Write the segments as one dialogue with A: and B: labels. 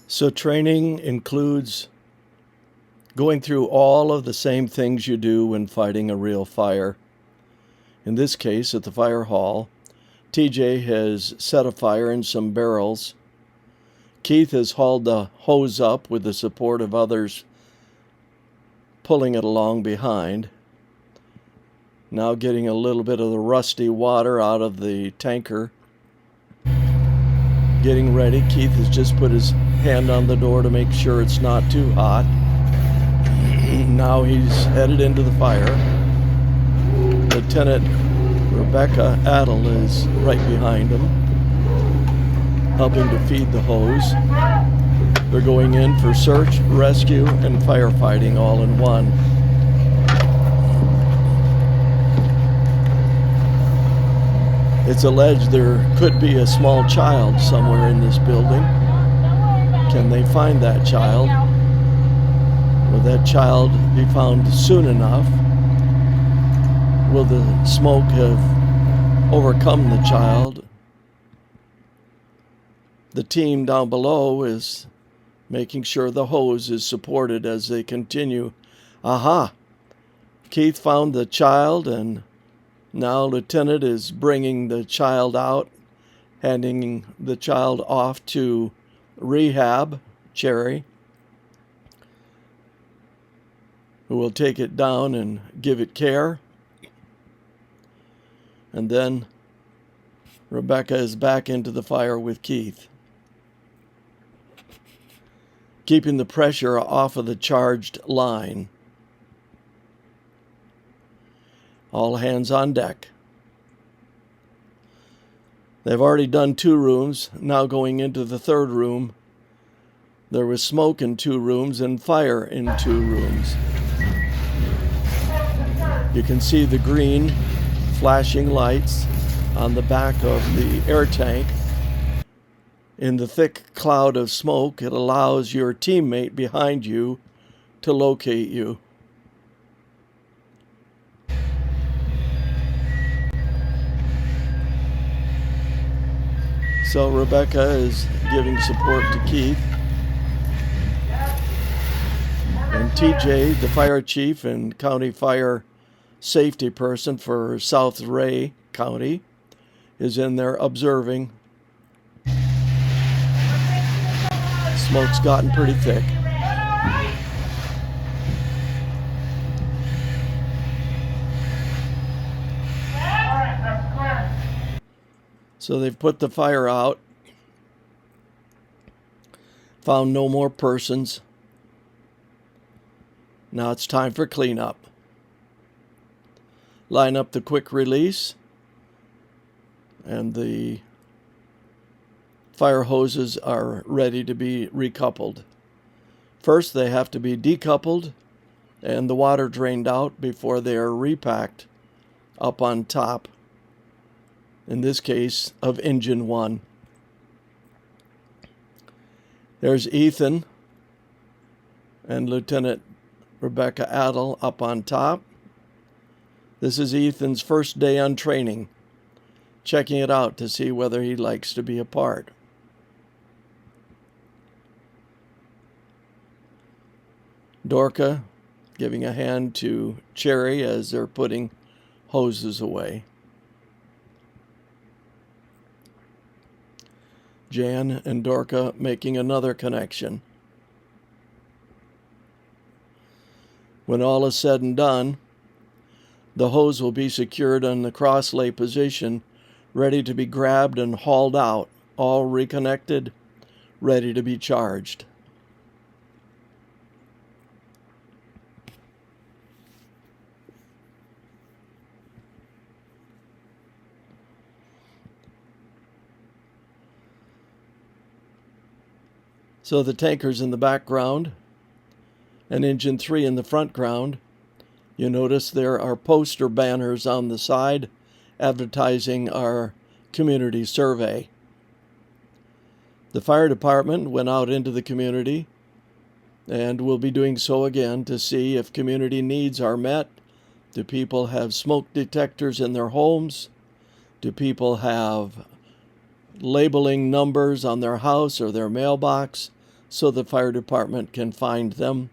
A: So training includes going through all of the same things you do when fighting a real fire. In this case, at the fire hall, TJ has set a fire in some barrels. Keith has hauled the hose up with the support of others pulling it along behind. Now getting a little bit of the rusty water out of the tanker. Getting ready. Keith has just put his hand on the door to make sure it's not too hot. Now he's headed into the fire. Lieutenant Rebecca Adel is right behind him, helping to feed the hose. They're going in for search, rescue, and firefighting all in one. It's alleged there could be a small child somewhere in this building. Can they find that child? Will that child be found soon enough? Will the smoke have overcome the child? The team down below is making sure the hose is supported as they continue. Aha! Keith found the child, and now Lieutenant is bringing the child out, handing the child off to rehab, Cherry, who will take it down and give it care. And then Rebecca is back into the fire with Keith, keeping the pressure off of the charged line. All hands on deck. They've already done 2 rooms, now going into the 3rd room. There was smoke in 2 rooms and fire in 2 rooms. You can see the green flashing lights on the back of the air tank. In the thick cloud of smoke, it allows your teammate behind you to locate you. So Rebecca is giving support to Keith. And TJ, the fire chief and county fire safety person for South Ray County, is in there observing. Smoke's gotten pretty thick. So they've put the fire out, found no more persons. Now it's time for cleanup. Line up the quick release, and the fire hoses are ready to be recoupled. First, they have to be decoupled and the water drained out before they are repacked up on top, in this case, of engine 1. There's Ethan and Lieutenant Rebecca Adel up on top. This is Ethan's first day on training, checking it out to see whether he likes to be a part. Dorca giving a hand to Cherry as they're putting hoses away. Jan and Dorca making another connection. When all is said and done, the hose will be secured in the cross-lay position, ready to be grabbed and hauled out, all reconnected, ready to be charged. So the tanker's in the background and engine 3 in the front ground. You notice there are poster banners on the side advertising our community survey. The fire department went out into the community and will be doing so again to see if community needs are met. Do people have smoke detectors in their homes? Do people have labeling numbers on their house or their mailbox so the fire department can find them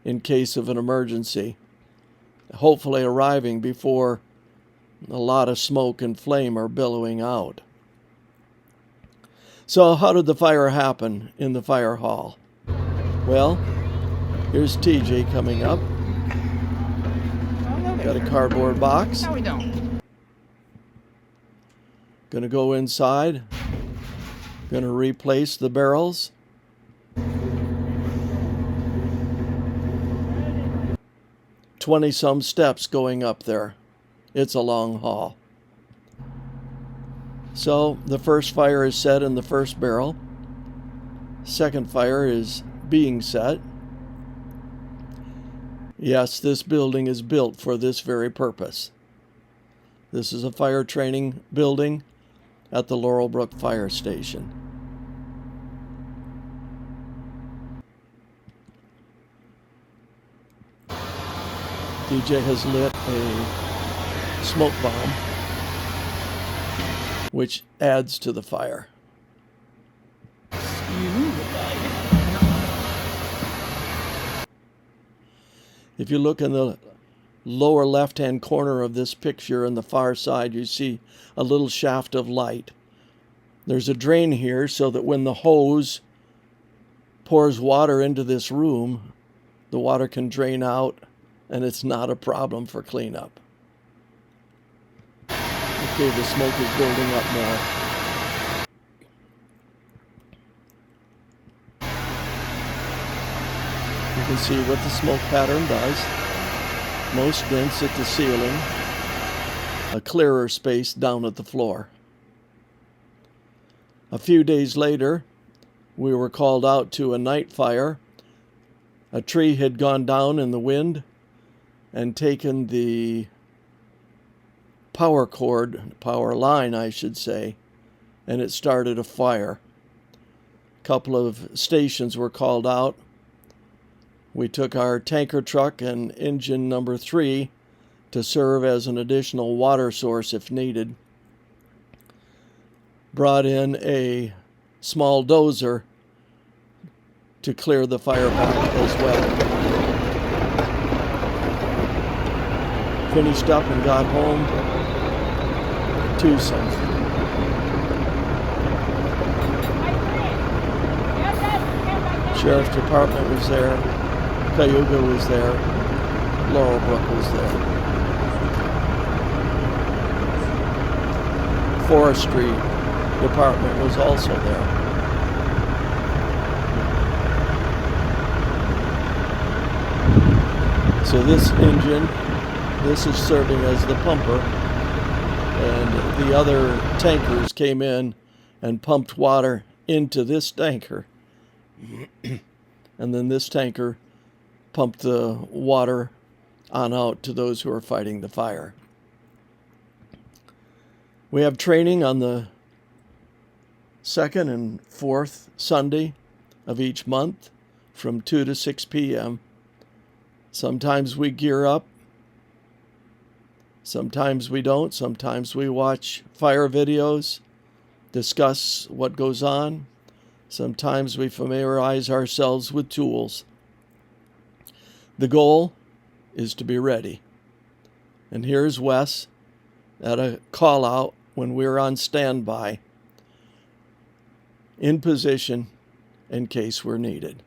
A: in case of an emergency, hopefully arriving before a lot of smoke and flame are billowing out. So how did the fire happen in the fire hall? Well, here's TJ coming up. Got a cardboard box.
B: No, we don't.
A: Gonna go inside. Gonna replace the barrels. "20-some steps going up there. It's a long haul." So the first fire is set in the first barrel. Second fire is being set. Yes, this building is built for this very purpose. This is a fire training building at the Laurelbrook Fire Station. DJ has lit a smoke bomb, which adds to the fire. If you look in the lower left-hand corner of this picture on the far side, you see a little shaft of light. There's a drain here so that when the hose pours water into this room, the water can drain out and it's not a problem for cleanup. Okay, the smoke is building up more. You can see what the smoke pattern does. Most dense at the ceiling, a clearer space down at the floor. A few days later, we were called out to a night fire. A tree had gone down in the wind and taken the power line, I should say, and it started a fire. A couple of stations were called out. We took our tanker truck and engine number 3 to serve as an additional water source if needed. Brought in a small dozer to clear the fire back as well. Finished up and got home two-something. Sheriff's Department was there. Cayuga was there. Laurelbrook was there. Forestry Department was also there. So this engine, this is serving as the pumper, and the other tankers came in and pumped water into this tanker. And then this tanker pumped the water on out to those who are fighting the fire. We have training on the second and fourth Sunday of each month from 2 to 6 p.m. Sometimes we gear up. Sometimes we don't. Sometimes we watch fire videos, discuss what goes on. Sometimes we familiarize ourselves with tools. The goal is to be ready. And here's Wes at a call out when we're on standby, in position in case we're needed.